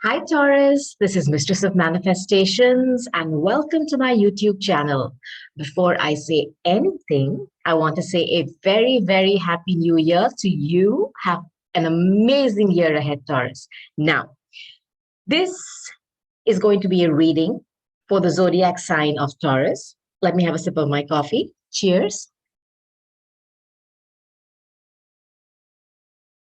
Hi, Taurus. This is Mistress of Manifestations, and welcome to my YouTube channel. Before I say anything, I want to say a very, very happy new year to you. Have an amazing year ahead, Taurus. Now, this is going to be a reading for the zodiac sign of Taurus. Let me have a sip of my coffee. Cheers.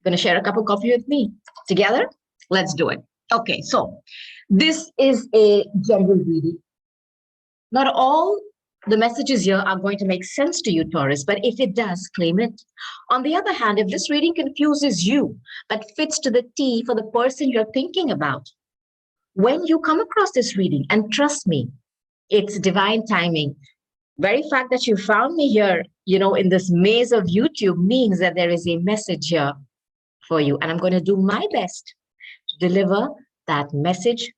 Going to share a cup of coffee with me. Together? Let's do it. Okay, so this is a general reading. Not all the messages here are going to make sense to you, Taurus, but if it does, claim it. On the other hand, if this reading confuses you, but fits to the T for the person you're thinking about, when you come across this reading, and trust me, it's divine timing. Very fact that you found me here, in this maze of YouTube means that there is a message here for you. And I'm going to do my best to deliver that message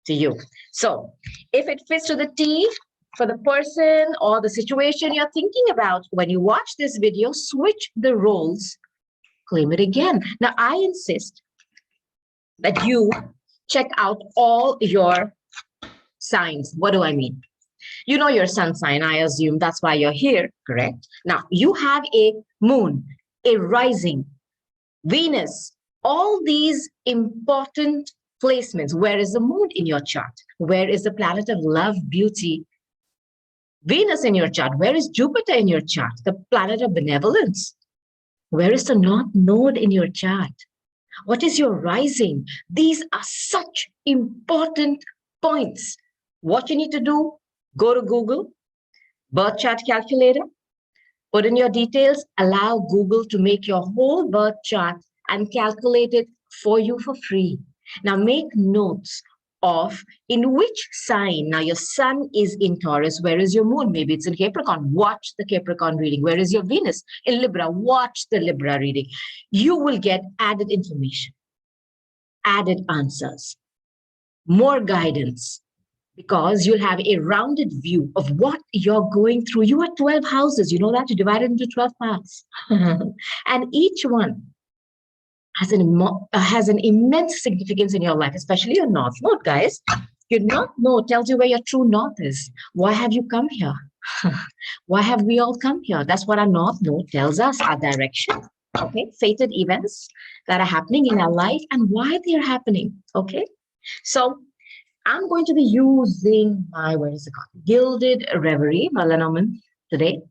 to you. So if it fits to the T for the person or the situation you're thinking about, when you watch this video, switch the roles, claim it again. Now, I insist that you check out all your signs. What do I mean? You know your sun sign, I assume that's why you're here, correct? Now, you have a moon, a rising, Venus, all these important placements. Where is the moon in your chart? Where is the planet of love, beauty? Venus in your chart. Where is Jupiter in your chart? The planet of benevolence. Where is the North Node in your chart? What is your rising? These are such important points. What you need to do, go to Google, birth chart calculator, put in your details, allow Google to make your whole birth chart and calculate it for you for free. Now make notes of in which sign. Now your sun is in Taurus. Where is your moon? Maybe it's in Capricorn. Watch the Capricorn reading. Where is your Venus? In Libra. Watch the Libra reading. You will get added information, added answers, more guidance, because you'll have a rounded view of what you're going through. You are 12 houses. You know that? You divide it into 12 parts. And each one has an immense significance in your life, especially your North Node, guys. Your North Node tells you where your true North is. Why have you come here? Why have we all come here? That's what our North Node tells us, our direction, okay? Fated events that are happening in our life and why they're happening, okay? So I'm going to be using my, Gilded Reverie, my Lenormand, today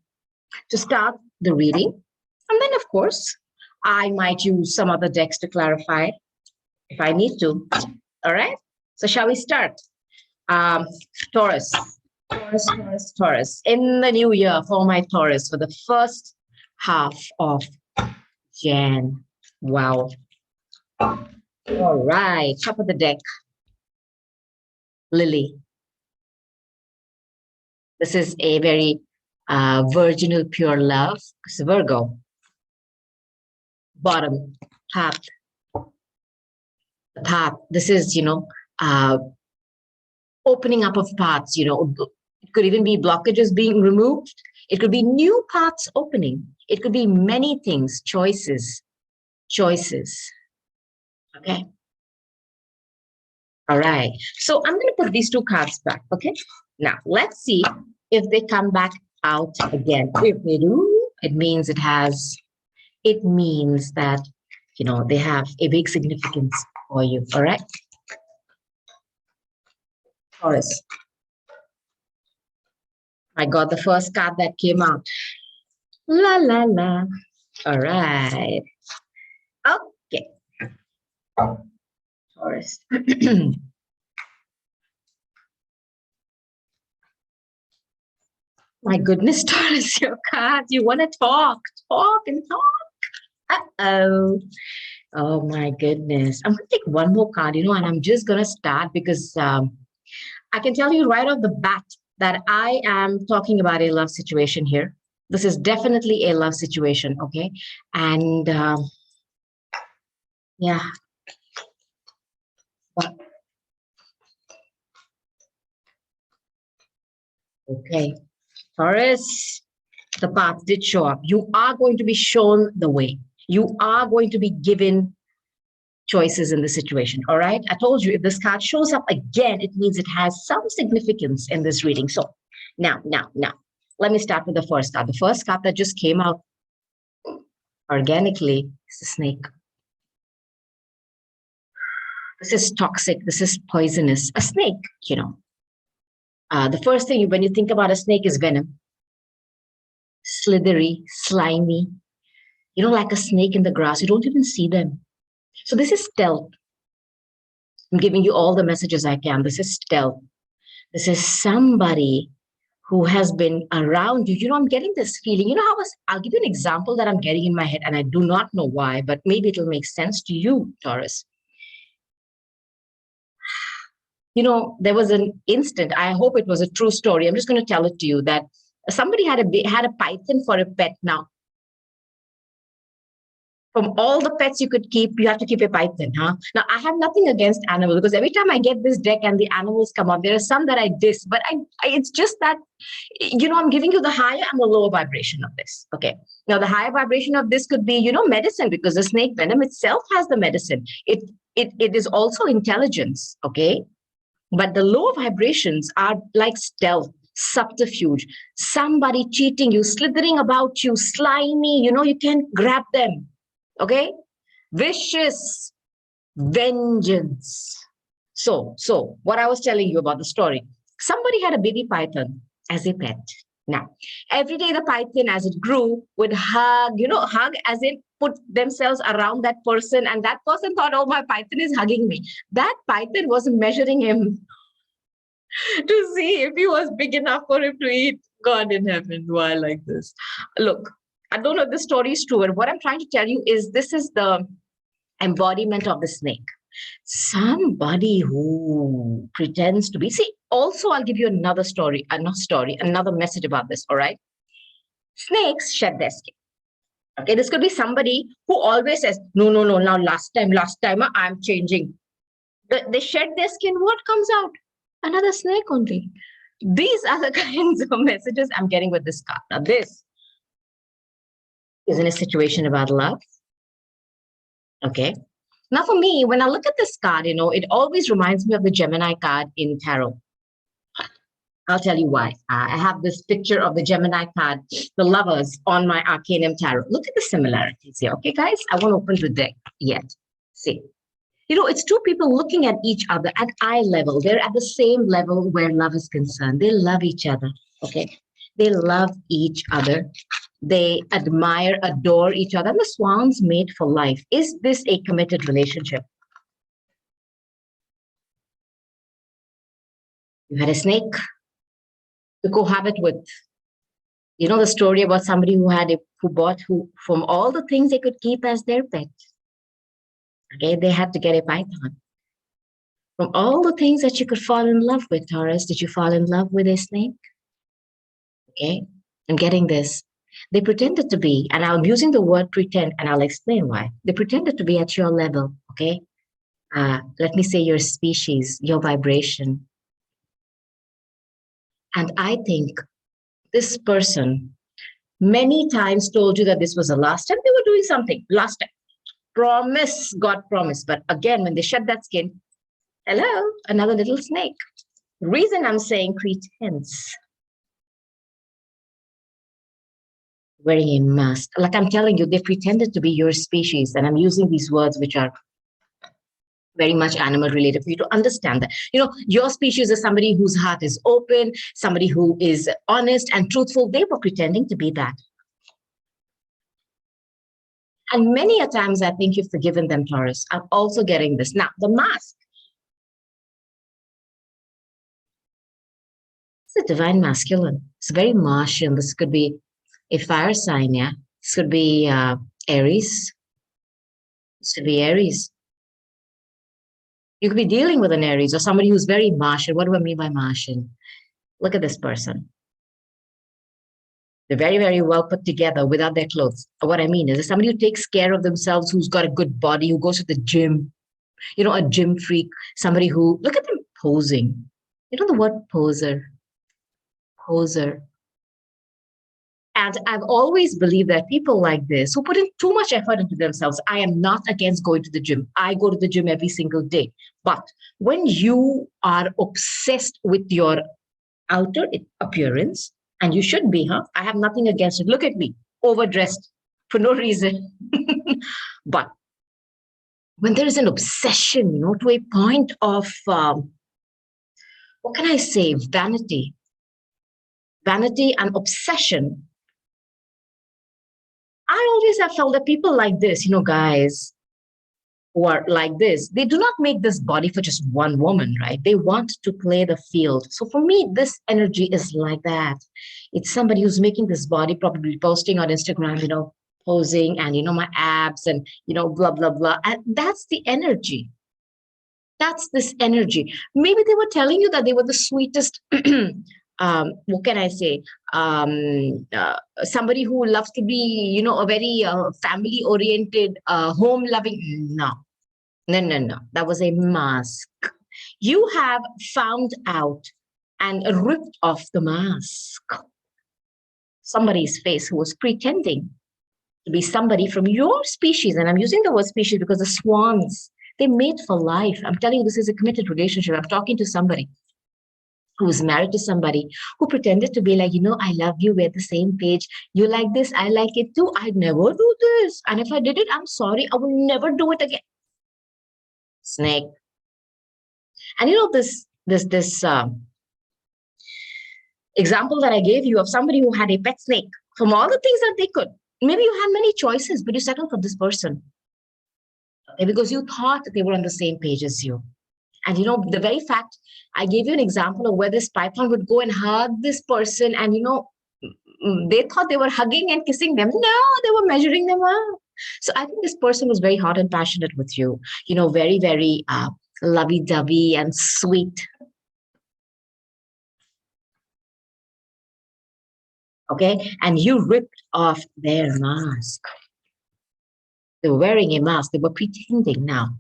to start the reading. And then, of course, I might use some other decks to clarify if I need to. All right. So shall we start? Taurus. In the new year for my Taurus, for the first half of Jan. Wow. All right. Top of the deck. Lily. This is a very virginal, pure love. It's Virgo. Bottom, path. The path. This is, opening up of paths. It could even be blockages being removed. It could be new paths opening. It could be many things, choices. Okay. All right. So I'm going to put these two cards back. Okay. Now let's see if they come back out again. If they do, it means that, they have a big significance for you. All right. Taurus. I got the first card that came out. La, la, la. All right. Okay. Taurus. My goodness, Taurus, your cards. You want to talk and talk. Uh-oh. Oh, my goodness. I'm going to take one more card, and I'm just going to start because I can tell you right off the bat that I am talking about a love situation here. This is definitely a love situation, okay? And yeah. Okay. Taurus, the path did show up. You are going to be shown the way. You are going to be given choices in the situation. All right. I told you if this card shows up again, it means it has some significance in this reading. So now, let me start with the first card. The first card that just came out organically is the snake. This is toxic. This is poisonous. A snake, the first thing when you think about a snake is venom, slithery, slimy. Like a snake in the grass. You don't even see them. So this is stealth. I'm giving you all the messages I can. This is stealth. This is somebody who has been around you. I'm getting this feeling. I'll give you an example that I'm getting in my head, and I do not know why, but maybe it'll make sense to you, Taurus. There was an instant, I hope it was a true story. I'm just going to tell it to you that somebody had a python for a pet. Now, from all the pets you could keep, you have to keep a python, huh? Now, I have nothing against animals because every time I get this deck and the animals come up, there are some that I diss, but it's just that, I'm giving you the higher and the lower vibration of this. Okay. Now, the higher vibration of this could be, medicine, because the snake venom itself has the medicine. It is also intelligence. Okay. But the lower vibrations are like stealth, subterfuge, somebody cheating you, slithering about you, slimy, you can't grab them. Okay? Vicious, vengeance. So what I was telling you about the story, somebody had a baby python as a pet. Now, every day the python, as it grew, would hug as in put themselves around that person. And that person thought, oh, my python is hugging me. That python was measuring him to see if he was big enough for him to eat. God in heaven, why like this? Look, I don't know if the story is true. And what I'm trying to tell you is this is the embodiment of the snake. Somebody who pretends to be. See, also, I'll give you another story, another message about this. All right. Snakes shed their skin. Okay. This could be somebody who always says, no. Now, last time, I'm changing. They shed their skin. What comes out? Another snake only. These are the kinds of messages I'm getting with this card. Now, this is in a situation about love. Okay. Now, for me, when I look at this card, it always reminds me of the Gemini card in tarot. I'll tell you why. I have this picture of the Gemini card, the lovers, on my Arcanum tarot. Look at the similarities here. Okay, guys? I won't open the deck yet. See. It's two people looking at each other at eye level. They're at the same level where love is concerned. They love each other. Okay. They love each other. They admire, adore each other. And the swans mate for life. Is this a committed relationship? You had a snake to cohabit with. The story about somebody who from all the things they could keep as their pet. Okay, they had to get a python. From all the things that you could fall in love with, Taurus, did you fall in love with a snake? Okay, I'm getting this. They pretended to be, and I'm using the word pretend, and I'll explain why. They pretended to be at your level, okay? Let me say your species, your vibration. And I think this person many times told you that this was the last time they were doing something, last time. Promise, God promise. But again, when they shed that skin, hello, another little snake. Reason I'm saying pretense. Wearing a mask. Like I'm telling you, they pretended to be your species. And I'm using these words which are very much animal related for you to understand that. Your species is somebody whose heart is open, somebody who is honest and truthful. They were pretending to be that. And many a times I think you've forgiven them, Taurus. I'm also getting this. Now, the mask. It's a divine masculine. It's very Martian. This could be a fire sign, yeah? This could be Aries. This could be Aries. You could be dealing with an Aries or somebody who's very Martian. What do I mean by Martian? Look at this person. They're very, very well put together without their clothes. What I mean is somebody who takes care of themselves, who's got a good body, who goes to the gym, a gym freak, somebody who, look at them posing. The word poser. Poser. And I've always believed that people like this who put in too much effort into themselves, I am not against going to the gym. I go to the gym every single day. But when you are obsessed with your outer appearance, and you should be, huh? I have nothing against it. Look at me, overdressed for no reason. But when there is an obsession, to a point of, what can I say, vanity and obsession, I always have felt that people like this, guys who are like this, they do not make this body for just one woman, right? They want to play the field. So for me, this energy is like that. It's somebody who's making this body, probably posting on Instagram, posing and, my abs and, blah, blah, blah. And that's the energy. That's this energy. Maybe they were telling you that they were the sweetest. What can I say? Somebody who loves to be, a very family oriented, home loving. No, no, no, no. That was a mask. You have found out and ripped off the mask. Somebody's face who was pretending to be somebody from your species. And I'm using the word species because the swans, they mate for life. I'm telling you, this is a committed relationship. I'm talking to somebody who was married to somebody who pretended to be like, I love you, we're the same page. You like this, I like it too. I'd never do this. And if I did it, I'm sorry, I will never do it again. Snake. And this example that I gave you of somebody who had a pet snake, from all the things that they could, maybe you had many choices, but you settled for this person. Okay, because you thought they were on the same page as you. And the very fact, I gave you an example of where this python would go and hug this person, and they thought they were hugging and kissing them. No, they were measuring them up. So I think this person was very hot and passionate with you, very, very lovey-dovey and sweet. Okay, and you ripped off their mask. They were wearing a mask. They were pretending now.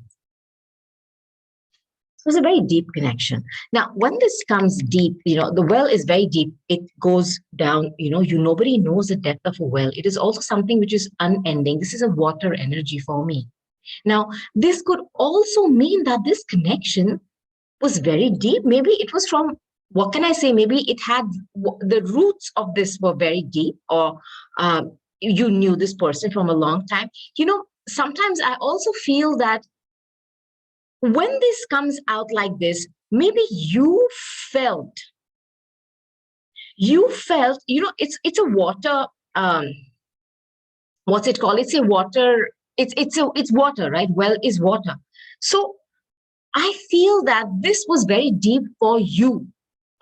It was a very deep connection. Now, when this comes deep, the well is very deep. It goes down, nobody knows the depth of a well. It is also something which is unending. This is a water energy for me. Now, this could also mean that this connection was very deep. Maybe it was from, what can I say? Maybe it had, the roots of this were very deep, or you knew this person from a long time. Sometimes I also feel that when this comes out like this, maybe you felt, it's a water, what's it called? It's a water, it's water, right? Well is water. So I feel that this was very deep for you.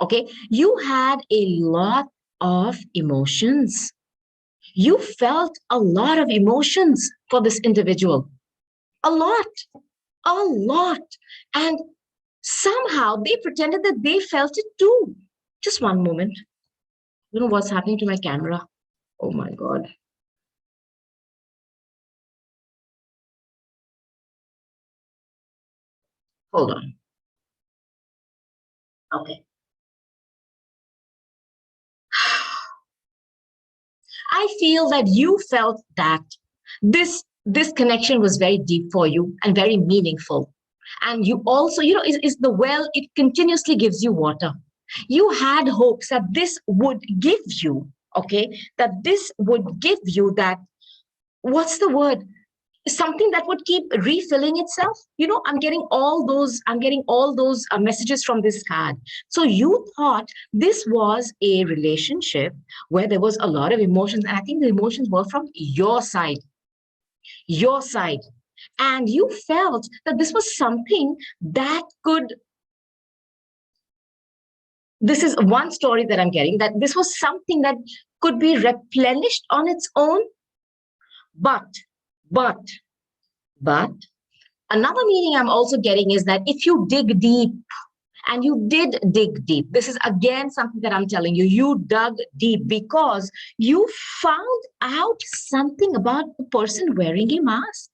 Okay. You had a lot of emotions. You felt a lot of emotions for this individual. A lot. And somehow they pretended that they felt it too. Just one moment. You know what's happening to my camera? Oh my God. Hold on. Okay. I feel that you felt that this connection was very deep for you and very meaningful. And you also, is the well, it continuously gives you water. You had hopes that this would give you, okay, that this would give you that, what's the word? Something that would keep refilling itself. I'm getting all those messages from this card. So you thought this was a relationship where there was a lot of emotions, and I think the emotions were from your side, and you felt that this was something that could, this is one story that I'm getting, that this was something that could be replenished on its own. But but but another meaning I'm also getting is that if you dig deep, and you did dig deep, this is again something that I'm telling you, you dug deep because you found out something about the person wearing a mask.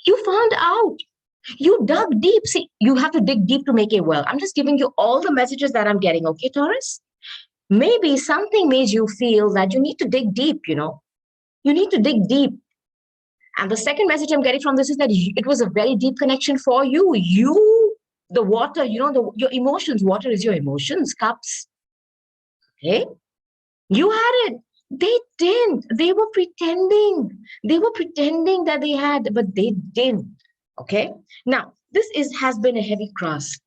You found out. You dug deep. See, you have to dig deep to make a well. I'm just giving you all the messages that I'm getting. Okay, Taurus? Maybe something made you feel that you need to dig deep, You need to dig deep. And the second message I'm getting from this is that it was a very deep connection for you. The water, your emotions. Water is your emotions, cups. Okay? You had it. They didn't. They were pretending. They were pretending that they had, but they didn't. Okay? Now, has been a heavy cross.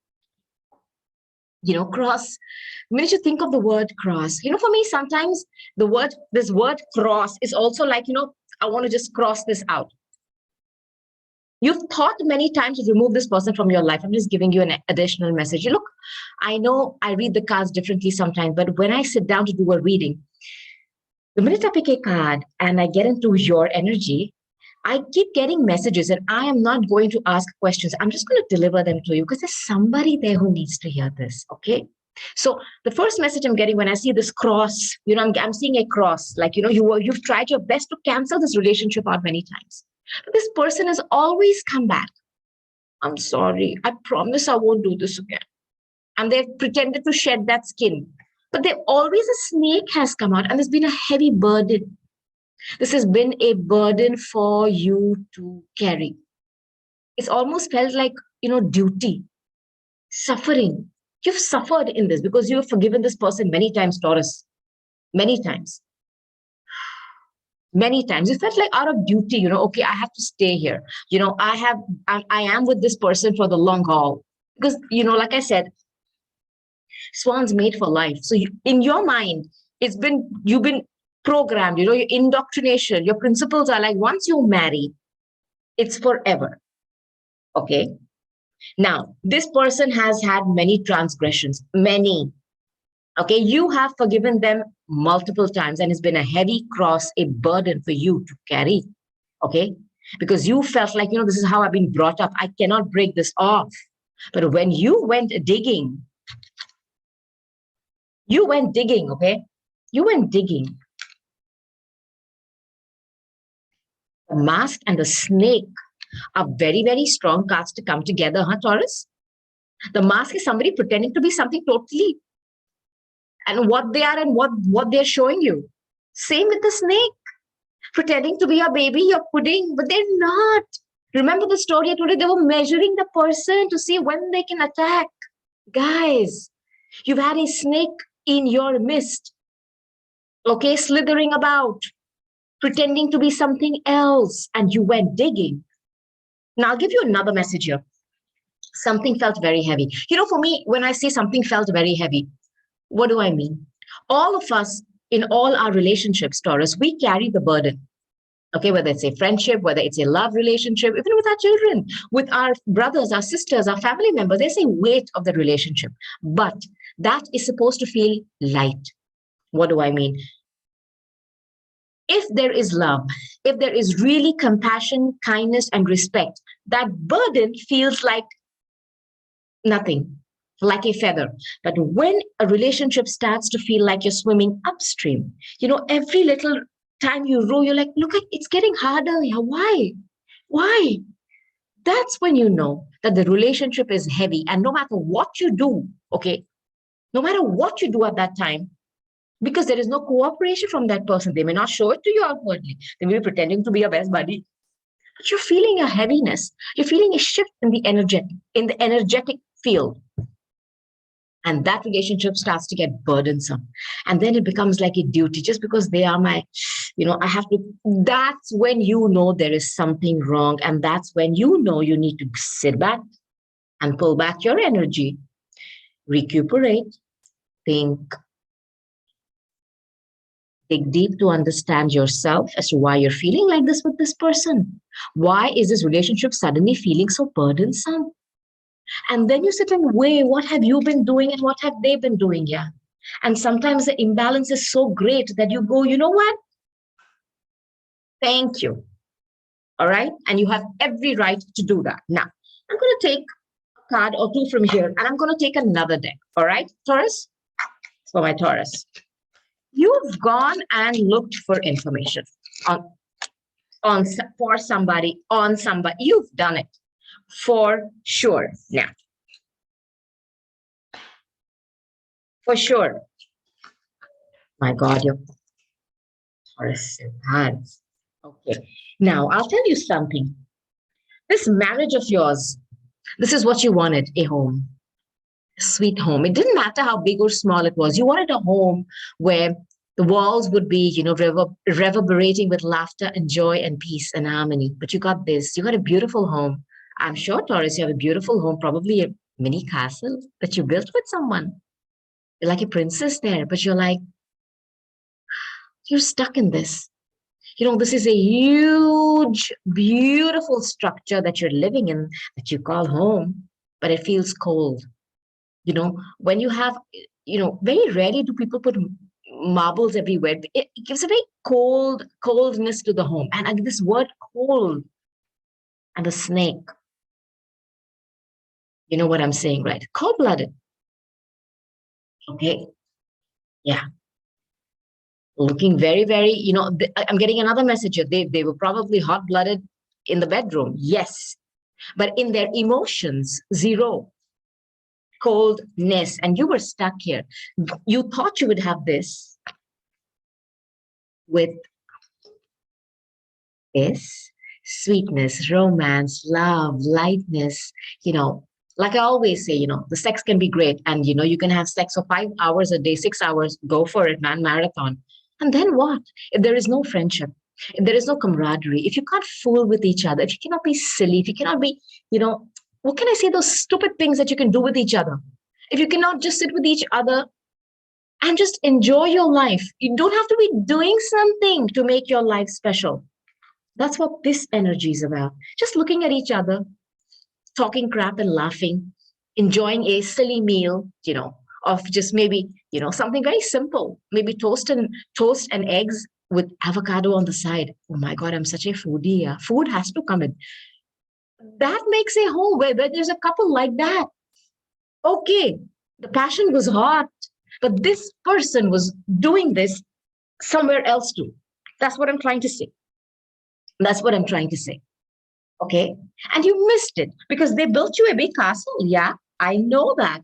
Cross. When you think of the word cross, for me, sometimes this word cross is also like, I want to just cross this out. You've thought many times to remove this person from your life. I'm just giving you an additional message. Look, I know I read the cards differently sometimes, but when I sit down to do a reading, the minute I pick a card and I get into your energy, I keep getting messages and I am not going to ask questions. I'm just going to deliver them to you because there's somebody there who needs to hear this. Okay. So the first message I'm getting when I see this cross, I'm seeing a cross, like, you've tried your best to cancel this relationship out many times. But this person has always come back. I'm sorry. I promise I won't do this again. And they've pretended to shed that skin. But a snake has come out and there's been a heavy burden. This has been a burden for you to carry. It's almost felt like, duty, suffering. You've suffered in this because you have forgiven this person many times, Taurus. Many times. Many times. You felt like out of duty, okay, I have to stay here. I am with this person for the long haul. Because, like I said, Swan's made for life. So in your mind, you've been programmed, your indoctrination, your principles are like, once you marry, it's forever. Okay. Now, this person has had many transgressions, many. Okay. You have forgiven them multiple times and it's been a heavy cross, a burden for you to carry. Okay. Because you felt like, this is how I've been brought up. I cannot break this off. But when you went digging, okay? You went digging. The mask and the snake are very, very strong cards to come together, Taurus? The mask is somebody pretending to be something totally, and what they are and what they're showing you. Same with the snake, pretending to be your baby, your pudding, but they're not. Remember the story today? They were measuring the person to see when they can attack. Guys, you've had a snake in your midst, okay, slithering about, pretending to be something else, and you went digging. Now, I'll give you another message here. Something felt very heavy. For me, when I say something felt very heavy, what do I mean? All of us in all our relationships, Taurus, we carry the burden. Okay, whether it's a friendship, whether it's a love relationship, even with our children, with our brothers, our sisters, our family members, there's a weight of the relationship. But that is supposed to feel light. What do I mean? If there is love, if there is really compassion, kindness, and respect, that burden feels like nothing, like a feather. But when a relationship starts to feel like you're swimming upstream, every little time you row, you're like, look, it's getting harder here. Why? Why? That's when you know that the relationship is heavy. And no matter what you do, okay, no matter what you do at that time, because there is no cooperation from that person, they may not show it to you outwardly. They may be pretending to be your best buddy. But you're feeling a heaviness. You're feeling a shift in the energetic field. And that relationship starts to get burdensome. And then it becomes like a duty just because they are I have to. That's when you know there is something wrong. And that's when you know you need to sit back and pull back your energy, recuperate, think, dig deep to understand yourself as to why you're feeling like this with this person. Why is this relationship suddenly feeling so burdensome? And then you sit and weigh, what have you been doing and what have they been doing here? And sometimes the imbalance is so great that you go, you know what? Thank you. All right. And you have every right to do that. Now, I'm going to take a card or two from here and I'm going to take another deck. All right, Taurus? For my Taurus. You've gone and looked for information for somebody, on somebody. You've done it. For sure. Now, for sure. My God, your Taurus is hard. Okay. Now, I'll tell you something. This marriage of yours, this is what you wanted, a home, a sweet home. It didn't matter how big or small it was. You wanted a home where the walls would be, reverberating with laughter and joy and peace and harmony. But you got this. You got a beautiful home. I'm sure, Taurus, you have a beautiful home, probably a mini castle that you built with someone. You're like a princess there, but you're like, you're stuck in this. This is a huge, beautiful structure that you're living in that you call home, but it feels cold. When you have, very rarely do people put marbles everywhere. It gives a very coldness to the home. And this word cold and the snake, you know what I'm saying, right? Cold-blooded. Okay. Yeah. Looking very, very, I'm getting another message here. They were probably hot-blooded in the bedroom. Yes. But in their emotions, zero. Coldness. And you were stuck here. You thought you would have this with this sweetness, romance, love, lightness, like I always say, the sex can be great. And, you can have sex for 5 hours a day, 6 hours, go for it, man, marathon. And then what? If there is no friendship, if there is no camaraderie, if you can't fool with each other, if you cannot be silly, if you cannot be, what can I say, those stupid things that you can do with each other? If you cannot just sit with each other and just enjoy your life, you don't have to be doing something to make your life special. That's what this energy is about. Just looking at each other, talking crap and laughing, enjoying a silly meal, of just maybe, something very simple, maybe toast and eggs with avocado on the side. Oh my God, I'm such a foodie. Yeah. Food has to come in. That makes a home where there's a couple like that. Okay, the passion was hot, but this person was doing this somewhere else too. That's what I'm trying to say. That's what I'm trying to say. Okay. And you missed it because they built you a big castle. Yeah, I know that.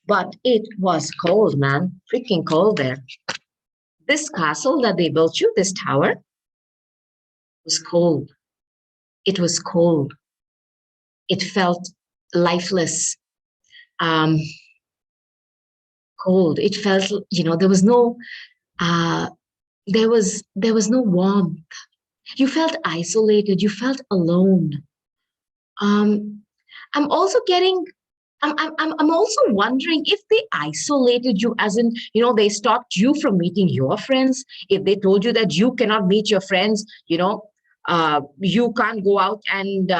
But it was cold, man. Freaking cold there. This castle that they built you, this tower, was cold. It was cold. It felt lifeless, um, cold. It felt, there was no, uh, there was no warmth. You felt isolated. You felt alone. Um, I'm also getting I'm also wondering if they isolated you, as in, they stopped you from meeting your friends. If they told you that you cannot meet your friends, you can't go out and,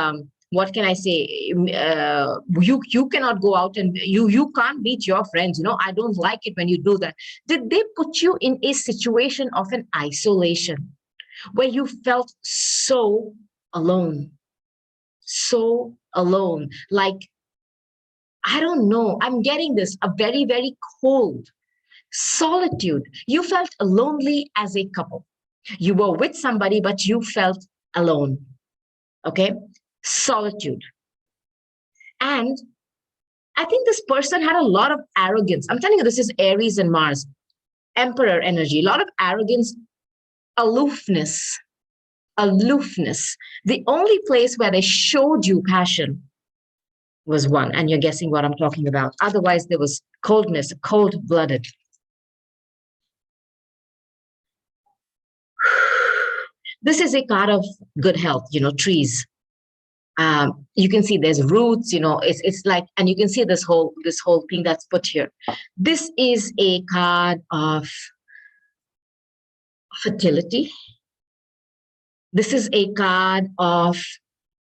what can I say? You cannot go out and you can't meet your friends. I don't like it when you do that. Did they put you in a situation of an isolation where you felt so alone? So alone, like, I don't know. I'm getting this, a very, very cold solitude. You felt lonely as a couple. You were with somebody, but you felt alone. Okay. Solitude. And I think this person had a lot of arrogance. I'm telling you, this is Aries and Mars, Emperor energy, a lot of arrogance, aloofness, aloofness. The only place where they showed you passion was one, and you're guessing what I'm talking about. Otherwise, there was coldness, cold-blooded. This is a card of good health, trees. You can see there's roots, it's like, and you can see this whole thing that's put here. This is a card of fertility. This is a card of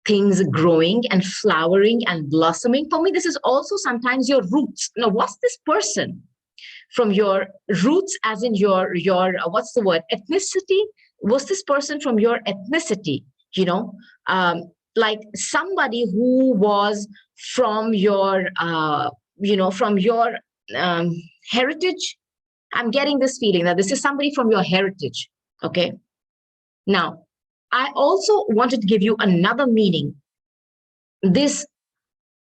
things growing and flowering and blossoming. For me, this is also sometimes your roots. Now, what's this person? From your roots, as in your what's the word, ethnicity? Was this person from your ethnicity? Like somebody who was from your from your heritage. I'm getting this feeling that this is somebody from your heritage. Okay. Now, I also wanted to give you another meaning. This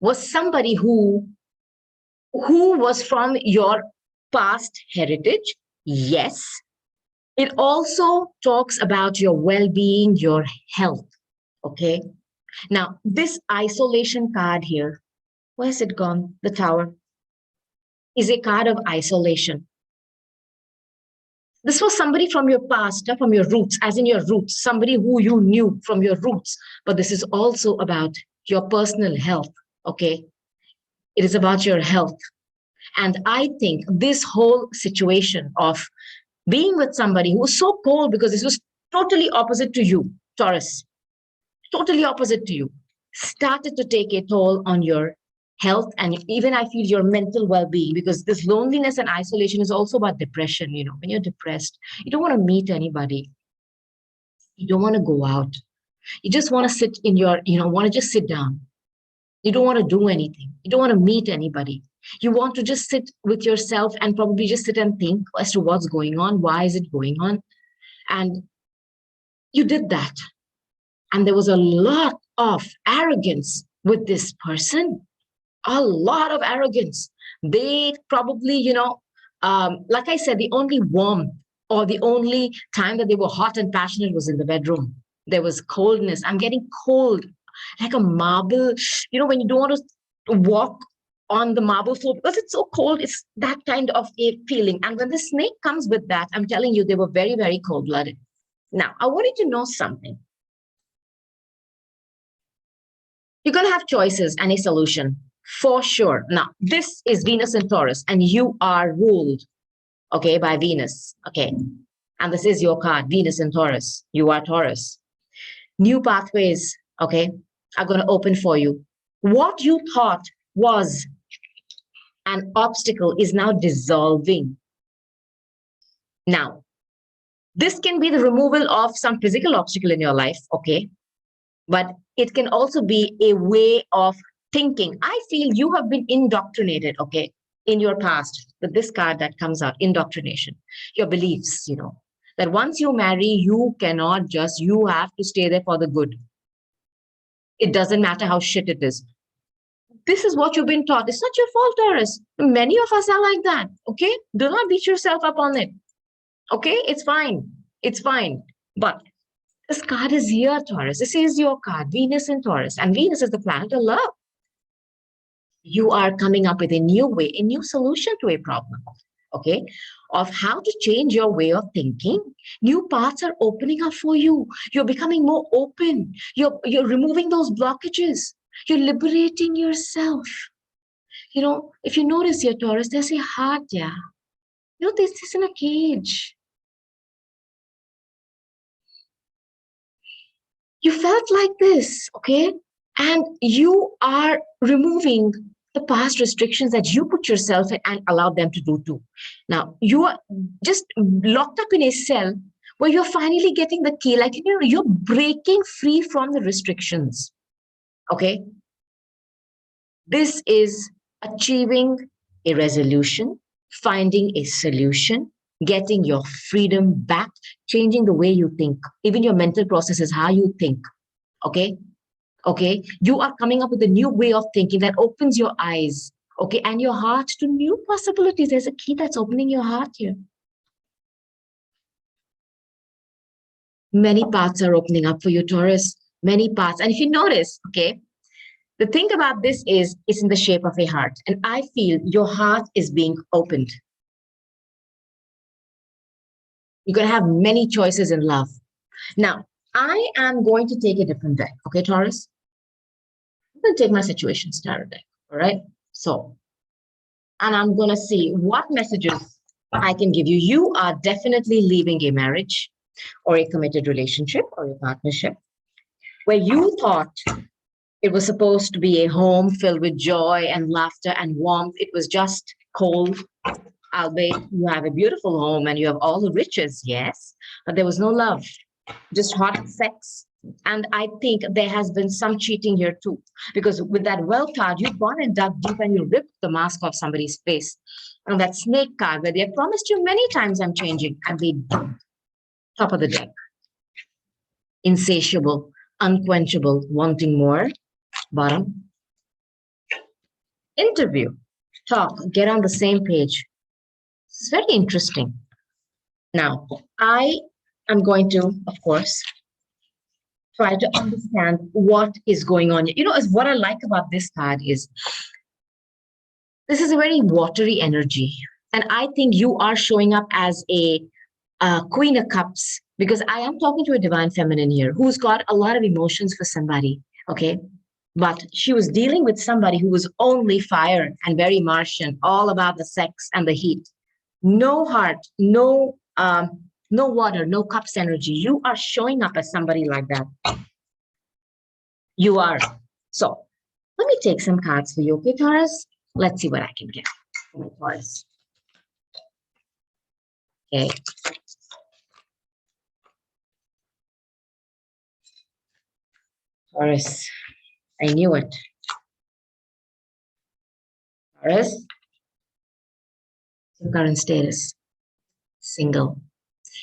was somebody who was from your past heritage. Yes. It also talks about your well-being, your health. Okay. Now, this isolation card here, where's it gone? The Tower is a card of isolation. This was somebody from your past, from your roots, as in your roots, somebody who you knew from your roots. But this is also about your personal health. Okay. It is about your health. And I think this whole situation of being with somebody who was so cold, because this was totally opposite to you, Taurus, totally opposite to you, started to take a toll on your health, and even I feel your mental well-being, because this loneliness and isolation is also about depression. You know, when you're depressed, you don't want to meet anybody, you don't want to go out, you just want to sit in your, want to just sit down, you don't want to do anything, you don't want to meet anybody, you want to just sit with yourself and probably just sit and think as to what's going on, why is it going on. And you did that, and there was a lot of arrogance with this person, a lot of arrogance. They probably, like I said, the only warmth or the only time that they were hot and passionate was in the bedroom. There was coldness. I'm getting cold, like a marble, when you don't want to walk on the marble floor because it's so cold. It's that kind of a feeling. And when the snake comes with that, I'm telling you, they were very, very cold-blooded. Now, I want you to know something. You're going to have choices and a solution for sure. Now, this is Venus in Taurus, and you are ruled, okay, by Venus. Okay. And this is your card, Venus in Taurus. You are Taurus. New pathways, okay, are going to open for you. What you thought was an obstacle is now dissolving. Now, this can be the removal of some physical obstacle in your life, okay? But it can also be a way of thinking. I feel you have been indoctrinated, okay, in your past with this card that comes out, indoctrination, your beliefs, that once you marry, you cannot just, you have to stay there for the good. It doesn't matter how shit it is. This is what you've been taught. It's not your fault, Taurus. Many of us are like that, okay? Do not beat yourself up on it, okay? It's fine. It's fine. But this card is here, Taurus. This is your card, Venus in Taurus. And Venus is the planet of love. You are coming up with a new way, a new solution to a problem, okay, of how to change your way of thinking. New paths are opening up for you. You're becoming more open. You're removing those blockages. You're liberating yourself. If you notice here, Taurus, there's a heart, yeah. This is in a cage. You felt like this, okay? And you are removing the past restrictions that you put yourself in and allowed them to do too. Now, you are just locked up in a cell where you're finally getting the key, like, you're breaking free from the restrictions, okay? This is achieving a resolution, finding a solution, getting your freedom back, changing the way you think. Even your mental process is how you think, okay? Okay, you are coming up with a new way of thinking that opens your eyes, okay, and your heart to new possibilities. There's a key that's opening your heart here. Many paths are opening up for you, Taurus. Many paths. And if you notice, okay, the thing about this is it's in the shape of a heart. And I feel your heart is being opened. You're going to have many choices in love. Now, I am going to take a different deck, okay, Taurus? I'm going to take my situations tarot deck, all right? So, and I'm going to see what messages I can give you. You are definitely leaving a marriage or a committed relationship or a partnership where you thought it was supposed to be a home filled with joy and laughter and warmth. It was just cold, albeit you have a beautiful home and you have all the riches, yes, but there was no love, just hot sex. And I think there has been some cheating here too, because with that wealth card, you've gone and dug deep and you ripped the mask off somebody's face. And that snake card, where they have promised you many times I'm changing, and they don't. Top of the deck. Insatiable, unquenchable, wanting more. Bottom. interview, talk, get on the same page. It's very interesting. Now, I am going to, of course, try to understand what is going on. As what I like about this card is this is a very watery energy. And I think you are showing up as a Queen of Cups because I am talking to a divine feminine here who's got a lot of emotions for somebody. Okay. But she was dealing with somebody who was only fire and very Martian, all about the sex and the heat. No heart, no water, no cups energy. You are showing up as somebody like that. You are. So let me take some cards for you, okay, Taurus? Let's see what I can get for my Taurus. Okay. Taurus, I knew it. Taurus, your current status, single.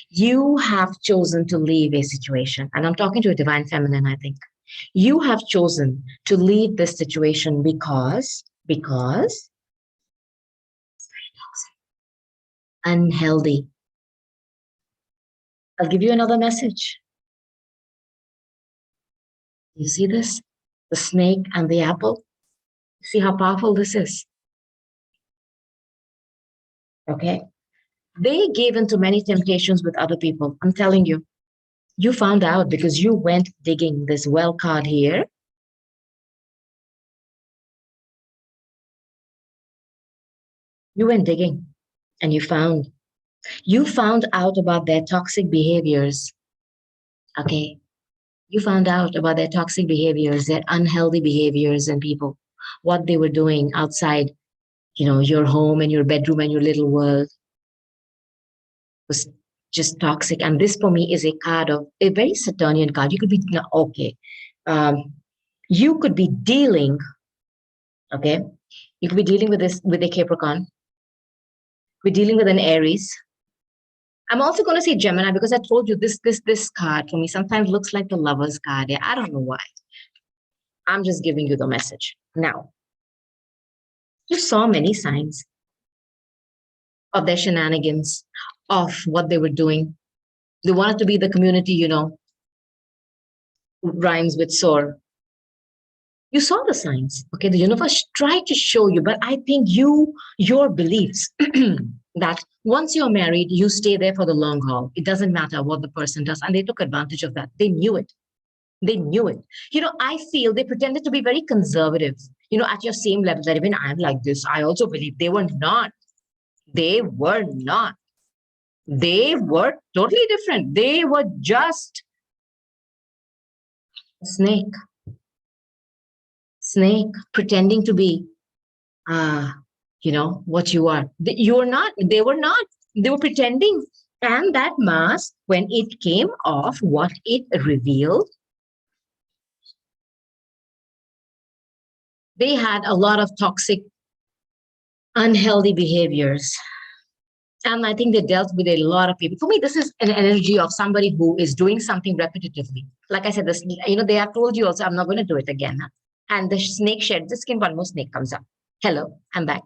You have chosen to leave a situation, and I'm talking to a divine feminine, I think. You have chosen to leave this situation because unhealthy. I'll give you another message. You see this? The snake and the apple. See how powerful this is? Okay. They gave into many temptations with other people. I'm telling you, you found out because you went digging this well card here. You went digging and you found out about their toxic behaviors. Okay. You found out about their toxic behaviors, their unhealthy behaviors and people, what they were doing outside, your home and your bedroom and your little world was just toxic. And this for me is a card of a very Saturnian card. You could be, okay. You could be dealing, okay. You could be dealing with this, with a Capricorn. We're dealing with an Aries. I'm also going to say Gemini because I told you this card for me sometimes looks like the Lover's card. Yeah, I don't know why. I'm just giving you the message. Now, you saw many signs of their shenanigans, of what they were doing. They wanted to be the community, rhymes with soar. You saw the signs. Okay, the universe tried to show you, but I think your beliefs that once you're married, you stay there for the long haul. It doesn't matter what the person does. And they took advantage of that. They knew it. They knew it. I feel they pretended to be very conservative, at your same level that even I'm like this. I also believe they were not. They were not. They were totally different. They were just a snake pretending to be, what you are. You are not. They were not. They were pretending. And that mask, when it came off, what it revealed, they had a lot of toxic, unhealthy behaviors. And I think they dealt with a lot of people. For me, this is an energy of somebody who is doing something repetitively. Like I said, this, they have told you also, I'm not going to do it again. And the snake shed the skin, one more snake comes up. Hello, I'm back.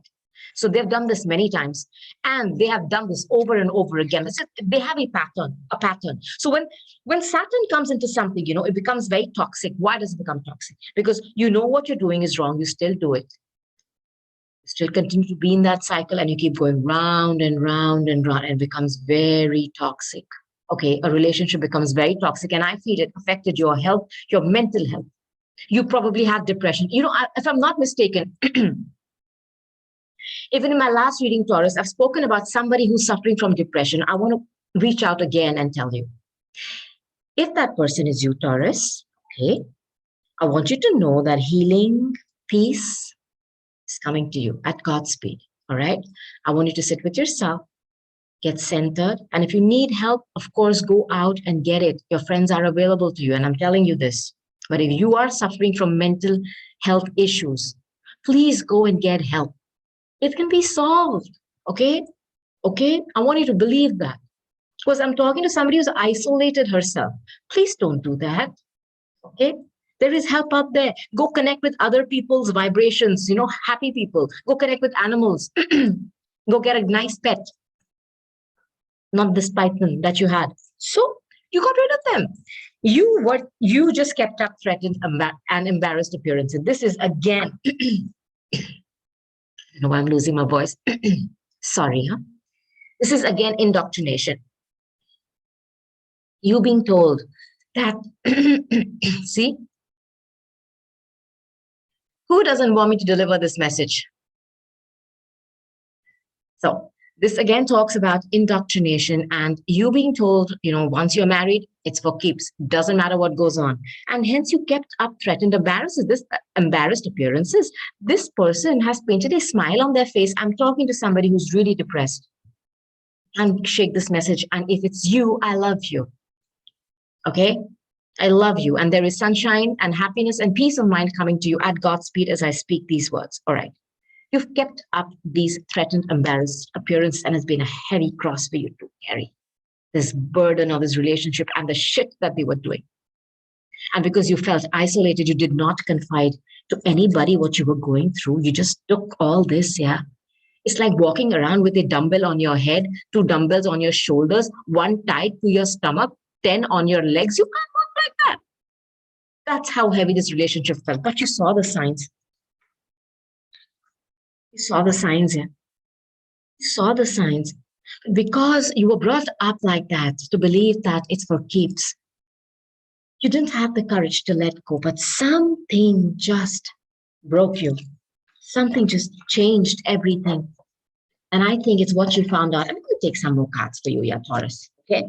So they've done this many times, and they have done this over and over again. They have a pattern. So when Saturn comes into something, it becomes very toxic. Why does it become toxic? Because you know what you're doing is wrong. You still do it. Still continue to be in that cycle, and you keep going round and round and round, and it becomes very toxic. Okay, a relationship becomes very toxic, and I feel it affected your health, your mental health. You probably had depression. If I'm not mistaken, even in my last reading, Taurus, I've spoken about somebody who's suffering from depression. I want to reach out again and tell you, if that person is you, Taurus, okay, I want you to know that healing, peace, is coming to you at God's speed. All right. I want you to sit with yourself, get centered. And if you need help, of course, go out and get it. Your friends are available to you. And I'm telling you this. But if you are suffering from mental health issues, please go and get help. It can be solved. Okay. Okay. I want you to believe that. Because I'm talking to somebody who's isolated herself. Please don't do that. Okay. There is help out there. Go connect with other people's vibrations, happy people. Go connect with animals. Go get a nice pet, not this python that you had. So you got rid of them. You just kept up threatened and embarrassed appearances. This is again, I'm losing my voice. Sorry, huh? This is again indoctrination. You being told that, see, who doesn't want me to deliver this message? So this again talks about indoctrination and you being told, once you're married, it's for keeps. Doesn't matter what goes on. And hence you kept up threatened embarrassed appearances. This person has painted a smile on their face. I'm talking to somebody who's really depressed. And shake this message. And if it's you, I love you. Okay? I love you. And there is sunshine and happiness and peace of mind coming to you at God's speed as I speak these words. All right. You've kept up these threatened, embarrassed appearances, and it's been a heavy cross for you to carry. This burden of this relationship and the shit that they were doing. And because you felt isolated, you did not confide to anybody what you were going through. You just took all this, yeah. It's like walking around with a dumbbell on your head, 2 dumbbells on your shoulders, 1 tied to your stomach, 10 on your legs. You can't walk like that. That's how heavy this relationship felt. But you saw the signs. You saw the signs, yeah. You saw the signs. Because you were brought up like that to believe that it's for keeps. You didn't have the courage to let go, but something just broke you. Something just changed everything. And I think it's what you found out. I'm going to take some more cards for you, yeah, Taurus. Okay.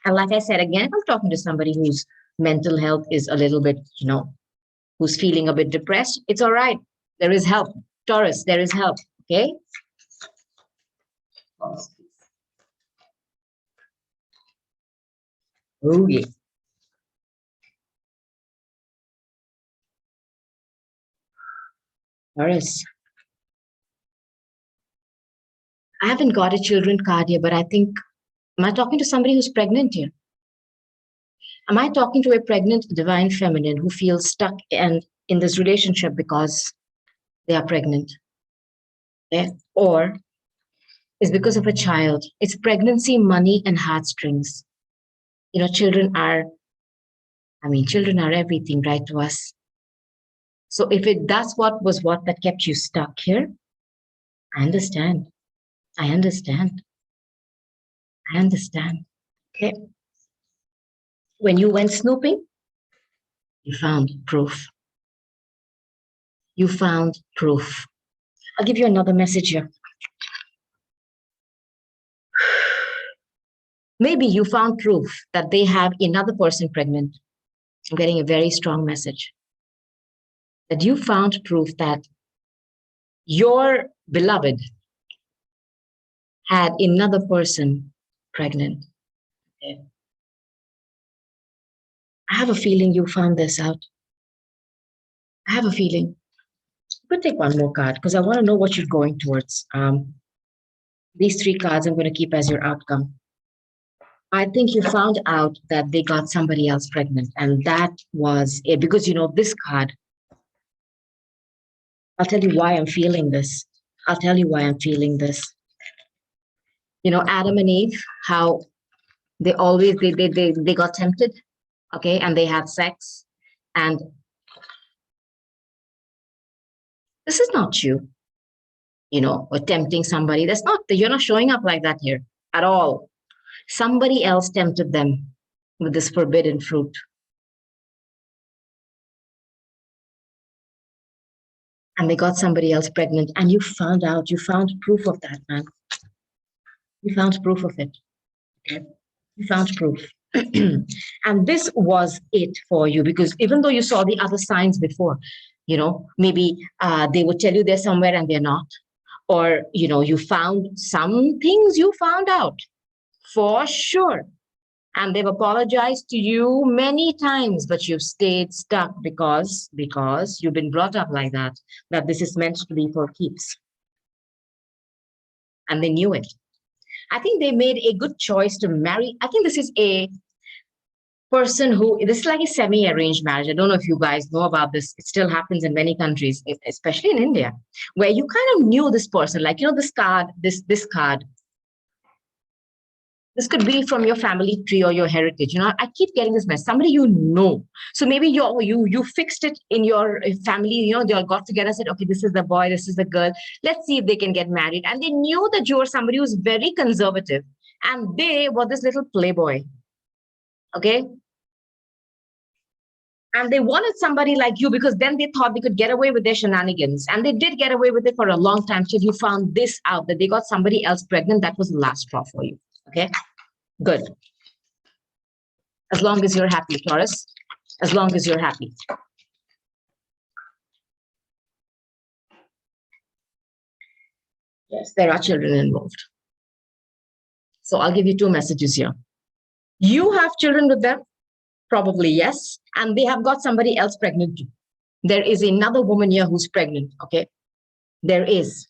And like I said, again, I'm talking to somebody whose mental health is a little bit, who's feeling a bit depressed. It's all right. There is help. Taurus, there is help. Okay. Oh, yeah. Taurus. I haven't got a children card here, but I think, am I talking to somebody who's pregnant here? Am I talking to a pregnant divine feminine who feels stuck in this relationship because they are pregnant? Okay? Or is because of a child? It's pregnancy, money, and heartstrings. Children are everything, right, to us. So if that's what that kept you stuck here, I understand. I understand. I understand. Okay. When you went snooping, you found proof. You found proof. I'll give you another message here. Maybe you found proof that they have another person pregnant. I'm getting a very strong message. That you found proof that your beloved had another person pregnant. Okay. I have a feeling you found this out. I have a feeling. I'm going to take one more card because I want to know what you're going towards. These 3 cards I'm going to keep as your outcome. I think you found out that they got somebody else pregnant. And that was it. Because, this card, I'll tell you why I'm feeling this. I'll tell you why I'm feeling this. Adam and Eve, how they always, they got tempted, okay? And they had sex. And this is not you, or tempting somebody. You're not showing up like that here at all. Somebody else tempted them with this forbidden fruit. And they got somebody else pregnant. And you found proof of that, man. You found proof of it. Okay? You found proof. And this was it for you, because even though you saw the other signs before, maybe they would tell you they're somewhere and they're not. Or, you found some things you found out for sure. And they've apologized to you many times, but you've stayed stuck because you've been brought up like that this is meant to be for keeps. And they knew it. I think they made a good choice to marry. I think this is person who, this is like a semi-arranged marriage. I don't know if you guys know about this. It still happens in many countries, especially in India, where you kind of knew this person, like, this card, this card. This could be from your family tree or your heritage. I keep getting this mess. Somebody you know. So maybe you fixed it in your family. They all got together and said, okay, this is the boy, this is the girl. Let's see if they can get married. And they knew that you were somebody who's very conservative, and they were this little playboy. Okay. And they wanted somebody like you because then they thought they could get away with their shenanigans. And they did get away with it for a long time till you found this out, that they got somebody else pregnant. That was the last straw for you. Okay, good. As long as you're happy, Taurus. As long as you're happy. Yes, there are children involved. So I'll give you two messages here. You have children with them. Probably yes. And they have got somebody else pregnant too. There is another woman here who's pregnant, okay? There is.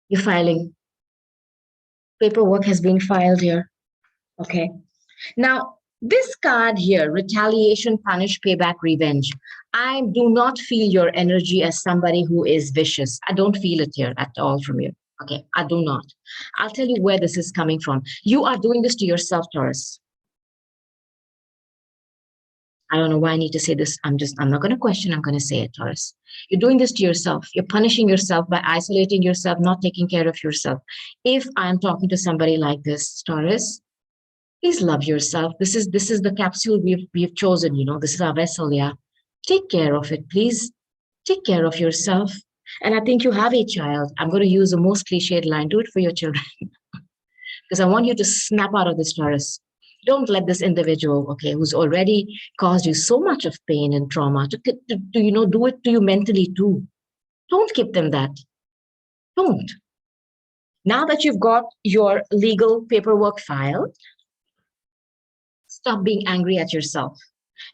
You're filing. Paperwork has been filed here, okay? Now, this card here, retaliation, punish, payback, revenge. I do not feel your energy as somebody who is vicious. I don't feel it here at all from you. Okay, I do not. I'll tell you where this is coming from. You are doing this to yourself, Taurus. I don't know why I need to say this. I'm not going to question. I'm going to say it, Taurus. You're doing this to yourself. You're punishing yourself by isolating yourself, not taking care of yourself. If I'm talking to somebody like this, Taurus, please love yourself. This is the capsule we've chosen. This is our vessel. Yeah, take care of it, please. Take care of yourself. And I think you have a child. I'm going to use the most cliched line. Do it for your children. Because I want you to snap out of this, Taurus. Don't let this individual, okay, who's already caused you so much of pain and trauma, to do it to you mentally too. Don't give them that. Don't. Now that you've got your legal paperwork filed, stop being angry at yourself.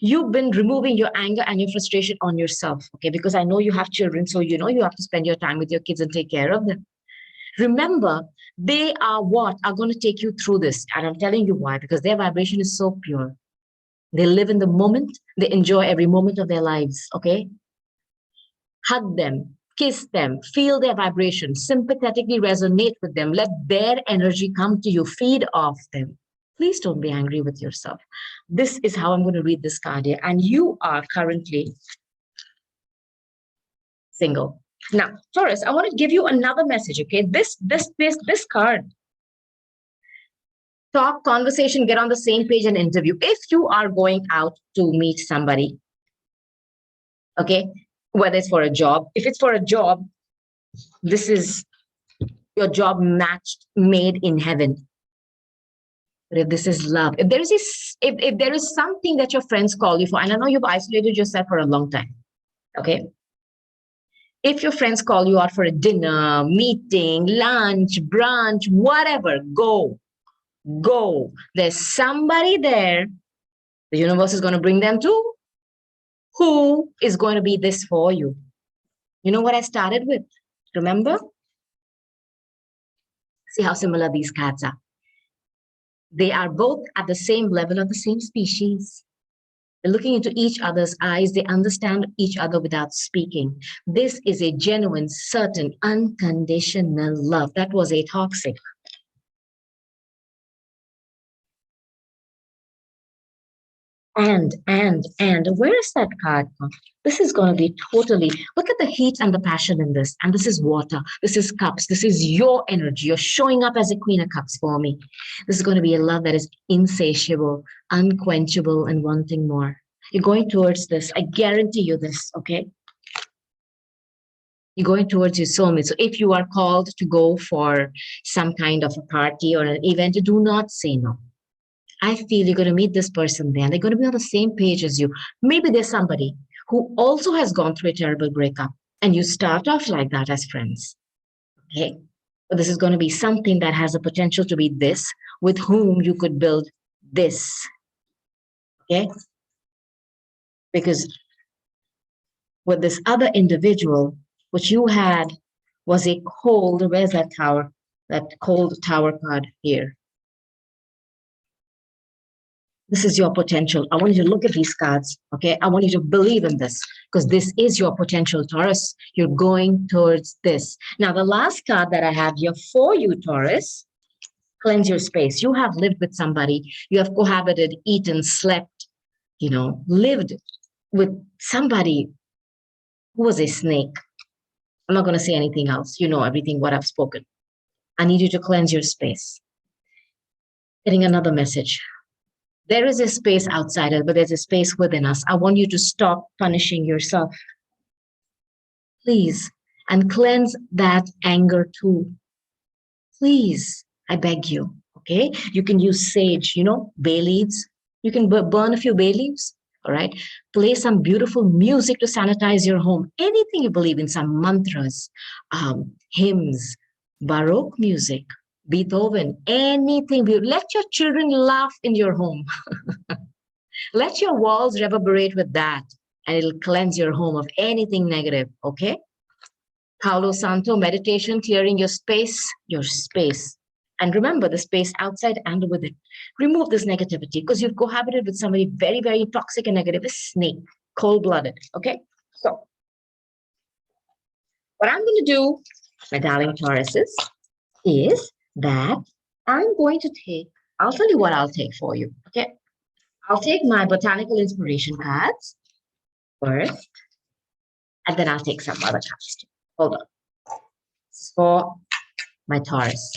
You've been removing your anger and your frustration on yourself, okay? Because I know you have children, so you have to spend your time with your kids and take care of them. Remember, they are what are going to take you through this. And I'm telling you why, because their vibration is so pure. They live in the moment. They enjoy every moment of their lives, okay? Hug them, kiss them, feel their vibration, sympathetically resonate with them. Let their energy come to you, feed off them. Please don't be angry with yourself. This is how I'm going to read this card here. And you are currently single. Now, Taurus, I want to give you another message, okay? This card. Talk, conversation, get on the same page and interview. If you are going out to meet somebody, okay, whether it's for a job, if it's for a job, this is your job matched, made in heaven. But if this is love, if there is something that your friends call you for, and I know you've isolated yourself for a long time, okay? If your friends call you out for a dinner, meeting, lunch, brunch, whatever, go. There's somebody there the universe is going to bring them to who is going to be this for you. You know what I started with? Remember? See how similar these cards are. They are both at the same level of the same species. They're looking into each other's eyes. They understand each other without speaking. This is a genuine, certain, unconditional love. That was a toxic. And where is that card? This is going to be totally, look at the heat and the passion in this. And this is water. This is cups. This is your energy. You're showing up as a queen of cups for me. This is going to be a love that is insatiable, unquenchable, and wanting more. You're going towards this. I guarantee you this, okay? You're going towards your soulmate. So if you are called to go for some kind of a party or an event, do not say no. I feel you're going to meet this person there and they're going to be on the same page as you. Maybe there's somebody who also has gone through a terrible breakup and you start off like that as friends. Okay. But this is going to be something that has a potential to be this with whom you could build this. Okay. Because with this other individual, what you had was a cold, where's that tower? that cold tower card here. This is your potential. I want you to look at these cards, okay? I want you to believe in this because this is your potential, Taurus. You're going towards this. Now, the last card that I have here for you, Taurus, cleanse your space. You have lived with somebody. You have cohabited, eaten, slept, lived with somebody who was a snake. I'm not going to say anything else. You know everything what I've spoken. I need you to cleanse your space. Getting another message. There is a space outside us, but there's a space within us. I want you to stop punishing yourself, please, and cleanse that anger too. Please, I beg you, okay? You can use sage, bay leaves. You can burn a few bay leaves, all right? Play some beautiful music to sanitize your home. Anything you believe in, some mantras, hymns, Baroque music, Beethoven, anything. Let your children laugh in your home. Let your walls reverberate with that, and it'll cleanse your home of anything negative, okay? Palo Santo, meditation, clearing your space. And remember the space outside and with it. Remove this negativity because you've cohabited with somebody very, very toxic and negative, a snake, cold-blooded, okay? So, what I'm going to do, my darling Tauruses, is that I'm going to take, I'll tell you what I'll take for you, okay? I'll take my botanical inspiration cards first, and then I'll take some other cards too. Hold on. This is for my Taurus.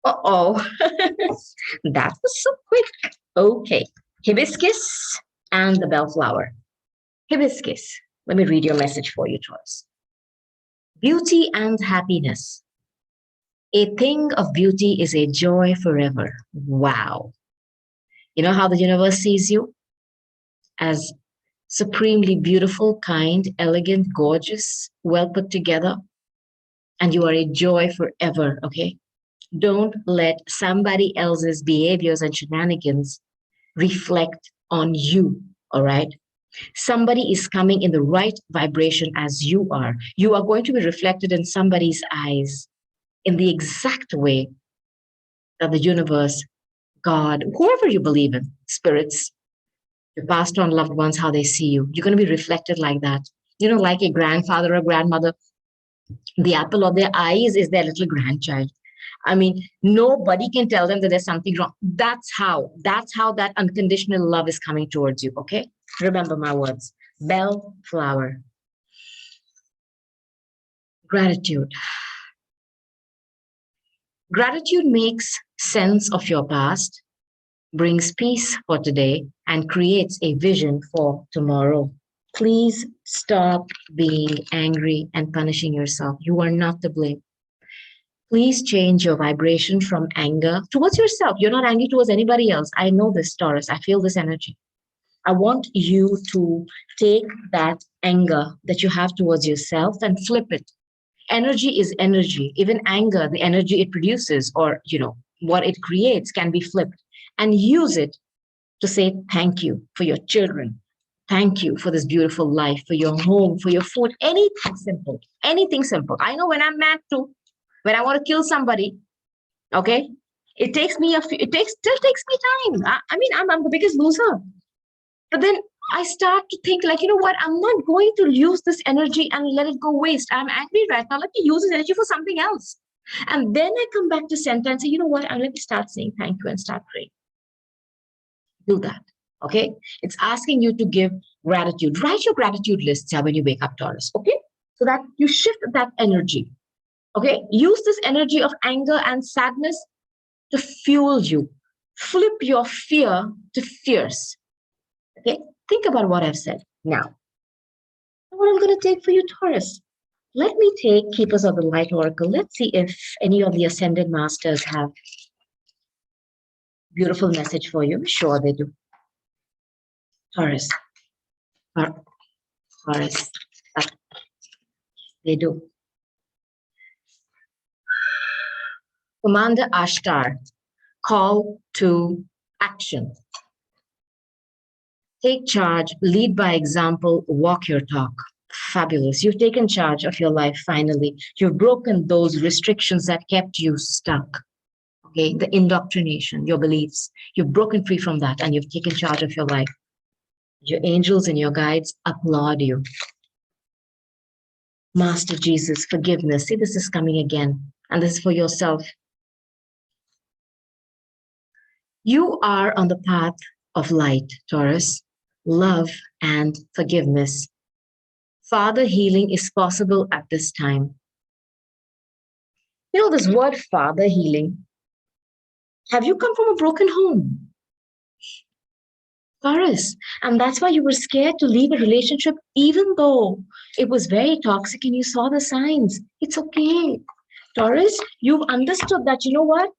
Uh-oh. That was so quick. Okay. Hibiscus and the bellflower. Hibiscus. Let me read your message for you, Taurus. Beauty and happiness. A thing of beauty is a joy forever. Wow. You know how the universe sees you? As supremely beautiful, kind, elegant, gorgeous, well put together. And you are a joy forever, okay? Don't let somebody else's behaviors and shenanigans reflect on you, all right? Somebody is coming in the right vibration as you are. You are going to be reflected in somebody's eyes in the exact way that the universe, God, whoever you believe in, spirits, your past on loved ones, how they see you, you're going to be reflected like that. Like a grandfather or grandmother, the apple of their eyes is their little grandchild. I mean, nobody can tell them that there's something wrong. That's how that unconditional love is coming towards you, okay? Remember my words. Bellflower. Gratitude. Gratitude makes sense of your past, brings peace for today, and creates a vision for tomorrow. Please stop being angry and punishing yourself. You are not to blame. Please change your vibration from anger towards yourself. You're not angry towards anybody else. I know this, Taurus. I feel this energy. I want you to take that anger that you have towards yourself and flip it. Energy is energy. Even anger, the energy it produces or, what it creates can be flipped, and use it to say thank you for your children. Thank you for this beautiful life, for your home, for your food, anything simple, anything simple. I know when I'm mad too, when I want to kill somebody, okay, it takes me still takes me time. I'm the biggest loser. But then I start to think like, you know what? I'm not going to use this energy and let it go waste. I'm angry right now. Let me use this energy for something else. And then I come back to center and say, you know what? Let me start saying thank you and start praying. Do that. Okay. It's asking you to give gratitude. Write your gratitude lists when you wake up, Taurus. Okay. So that you shift that energy. Okay. Use this energy of anger and sadness to fuel you. Flip your fear to fierce. Okay. Think about what I've said. Now, what I'm going to take for you, Taurus. Let me take Keepers of the Light Oracle. Let's see if any of the Ascended Masters have beautiful message for you. I'm sure they do. Taurus. Taurus. They do. Commander Ashtar. Call to action. Take charge, lead by example, walk your talk. Fabulous. You've taken charge of your life finally. You've broken those restrictions that kept you stuck. Okay, the indoctrination, your beliefs. You've broken free from that and you've taken charge of your life. Your angels and your guides applaud you. Master Jesus, forgiveness. See, this is coming again. And this is for yourself. You are on the path of light, Taurus, love and forgiveness. Father healing is possible at this time. You know, this word father healing. Have you come from a broken home? Taurus, and that's why you were scared to leave a relationship, even though it was very toxic and you saw the signs. It's okay. Taurus, you've understood that, you know what?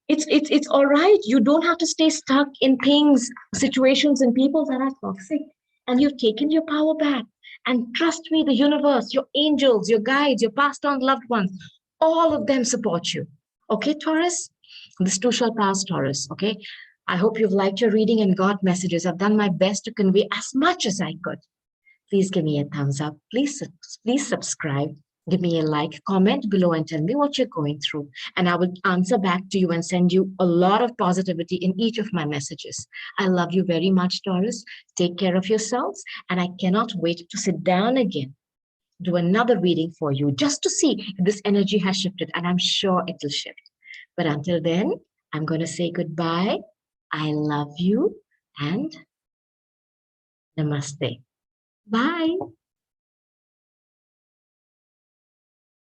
It's all right. You don't have to stay stuck in things, situations, and people that are toxic. And you've taken your power back. And trust me, the universe, your angels, your guides, your passed on loved ones, all of them support you. Okay, Taurus? This too shall pass, Taurus. Okay. I hope you've liked your reading and got messages. I've done my best to convey as much as I could. Please give me a thumbs up. Please subscribe. Give me a like, comment below and tell me what you're going through. And I will answer back to you and send you a lot of positivity in each of my messages. I love you very much, Taurus. Take care of yourselves. And I cannot wait to sit down again, do another reading for you just to see if this energy has shifted. And I'm sure it will shift. But until then, I'm going to say goodbye. I love you and namaste. Bye.